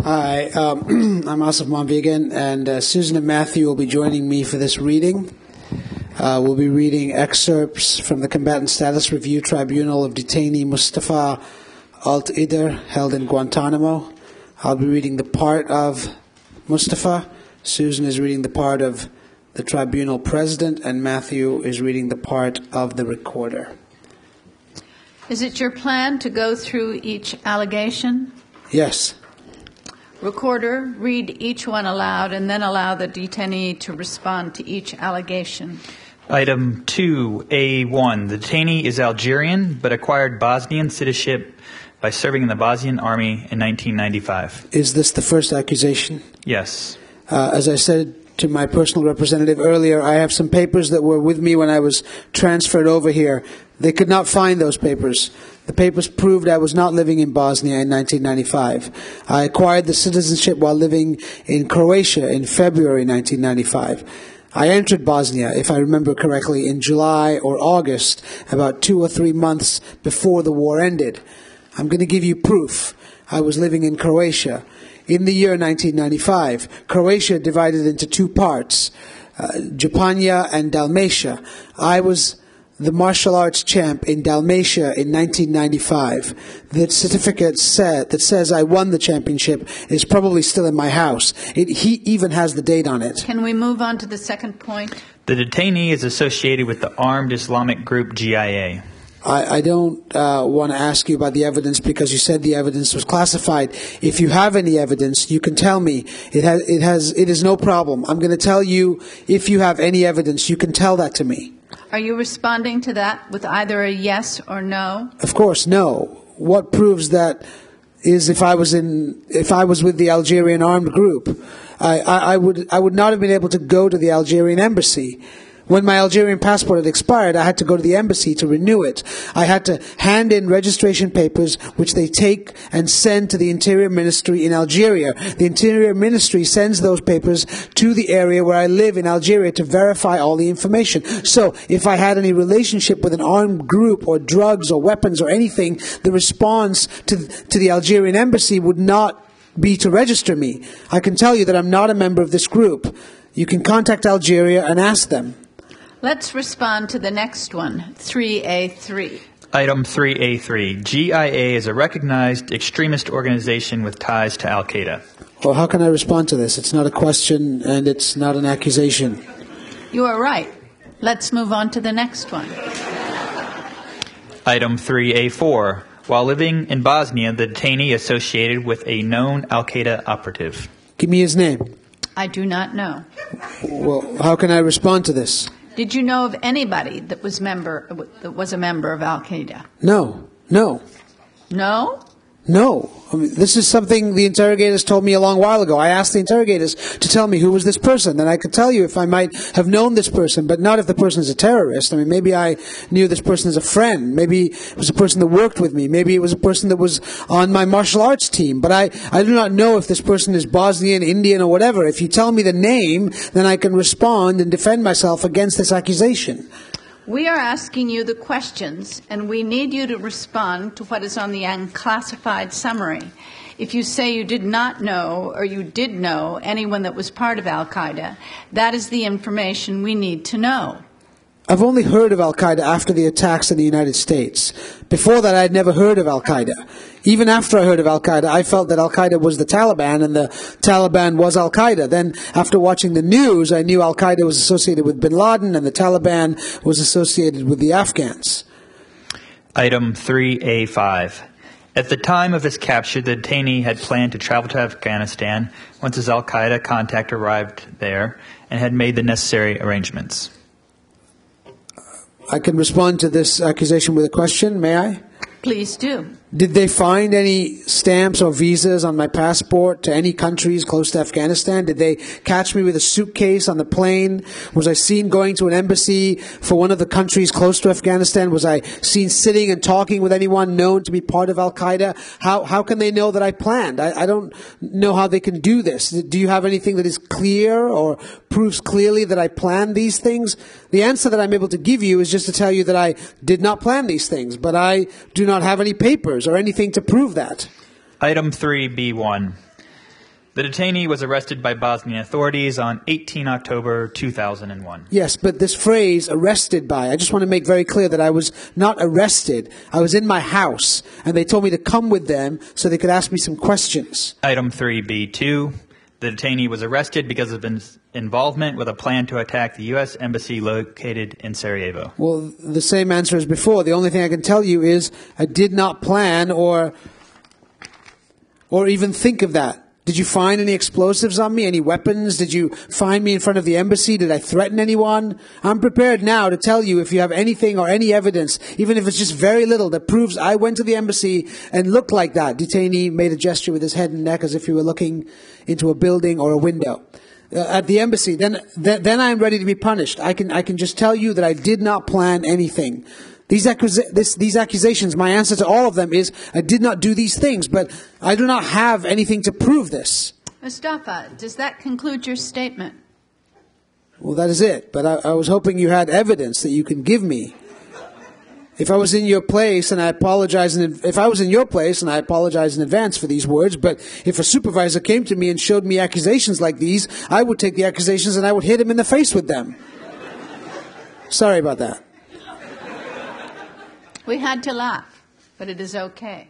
Hi, I'm Aasif Mandvi again, and Susan and Matthew will be joining me for this reading. We'll be reading excerpts from the Combatant Status Review Tribunal of detainee Mustafa Al-Idr, held in Guantanamo. I'll be reading the part of Mustafa. Susan is reading the part of the tribunal president, and Matthew is reading the part of the recorder. Is it your plan to go through each allegation? Yes. Recorder, read each one aloud and then allow the detainee to respond to each allegation. Item 2A1. The detainee is Algerian but acquired Bosnian citizenship by serving in the Bosnian army in 1995. Is this the first accusation? Yes. As I said to my personal representative earlier, I have some papers that were with me when I was transferred over here. They could not find those papers. The papers proved I was not living in Bosnia in 1995. I acquired the citizenship while living in Croatia in February 1995. I entered Bosnia, if I remember correctly, in July or August, about 2 or 3 months before the war ended. I'm going to give you proof. I was living in Croatia. In the year 1995, Croatia divided into two parts, Japanja and Dalmatia. I was the martial arts champ in Dalmatia in 1995. The certificate that says I won the championship is probably still in my house. He even has the date on it. Can we move on to the second point? The detainee is associated with the armed Islamic group GIA. I don't want to ask you about the evidence because you said the evidence was classified. If you have any evidence, you can tell me. It is no problem. I'm going to tell you if you have any evidence. You can tell that to me. Are you responding to that with either a yes or no? Of course, no. What proves that is if I was with the Algerian armed group, I would not have been able to go to the Algerian embassy. When my Algerian passport had expired, I had to go to the embassy to renew it. I had to hand in registration papers, which they take and send to the Interior Ministry in Algeria. The Interior Ministry sends those papers to the area where I live in Algeria to verify all the information. So, if I had any relationship with an armed group or drugs or weapons or anything, the response to the Algerian embassy would not be to register me. I can tell you that I'm not a member of this group. You can contact Algeria and ask them. Let's respond to the next one, 3A3. Item 3A3. GIA is a recognized extremist organization with ties to Al-Qaeda. Well, how can I respond to this? It's not a question and it's not an accusation. You are right. Let's move on to the next one. Item 3A4. While living in Bosnia, the detainee associated with a known Al-Qaeda operative. Give me his name. I do not know. Well, how can I respond to this? Did you know of anybody that was a member of Al-Qaeda? No. No? No. I mean, this is something the interrogators told me a long while ago. I asked the interrogators to tell me who was this person, and I could tell you if I might have known this person, but not if the person is a terrorist. I mean, maybe I knew this person as a friend. Maybe it was a person that worked with me. Maybe it was a person that was on my martial arts team. But I do not know if this person is Bosnian, Indian, or whatever. If you tell me the name, then I can respond and defend myself against this accusation. We are asking you the questions, and we need you to respond to what is on the unclassified summary. If you say you did not know or you did know anyone that was part of Al-Qaeda, that is the information we need to know. I've only heard of Al-Qaeda after the attacks in the United States. Before that, I had never heard of Al-Qaeda. Even after I heard of Al-Qaeda, I felt that Al-Qaeda was the Taliban and the Taliban was Al-Qaeda. Then, after watching the news, I knew Al-Qaeda was associated with bin Laden and the Taliban was associated with the Afghans. Item 3A5. At the time of his capture, the detainee had planned to travel to Afghanistan once his Al-Qaeda contact arrived there and had made the necessary arrangements. I can respond to this accusation with a question, may I? Please do. Did they find any stamps or visas on my passport to any countries close to Afghanistan? Did they catch me with a suitcase on the plane? Was I seen going to an embassy for one of the countries close to Afghanistan? Was I seen sitting and talking with anyone known to be part of Al-Qaeda? How can they know that I planned? I don't know how they can do this. Do you have anything that is clear or proves clearly that I planned these things? The answer that I'm able to give you is just to tell you that I did not plan these things, but I do not have any papers or anything to prove that. Item 3B1. The detainee was arrested by Bosnian authorities on 18 October 2001. Yes, but this phrase, arrested by, I just want to make very clear that I was not arrested. I was in my house, and they told me to come with them so they could ask me some questions. Item 3B2. The detainee was arrested because of his involvement with a plan to attack the U.S. Embassy located in Sarajevo. Well, the same answer as before. The only thing I can tell you is I did not plan or even think of that. Did you find any explosives on me? Any weapons? Did you find me in front of the embassy? Did I threaten anyone? I'm prepared now to tell you if you have anything or any evidence, even if it's just very little, that proves I went to the embassy and looked like that. Detainee made a gesture with his head and neck as if he were looking into a building or a window. At the embassy, then I'm ready to be punished. I can just tell you that I did not plan anything. These accusations, my answer to all of them is, I did not do these things, but I do not have anything to prove this. Mustafa, does that conclude your statement? Well, that is it, but I was hoping you had evidence that you can give me. If I was in your place, and I apologize, if I was in your place, and I apologize in advance for these words, but if a supervisor came to me and showed me accusations like these, I would take the accusations and I would hit him in the face with them. Sorry about that. We had to laugh, but it is okay.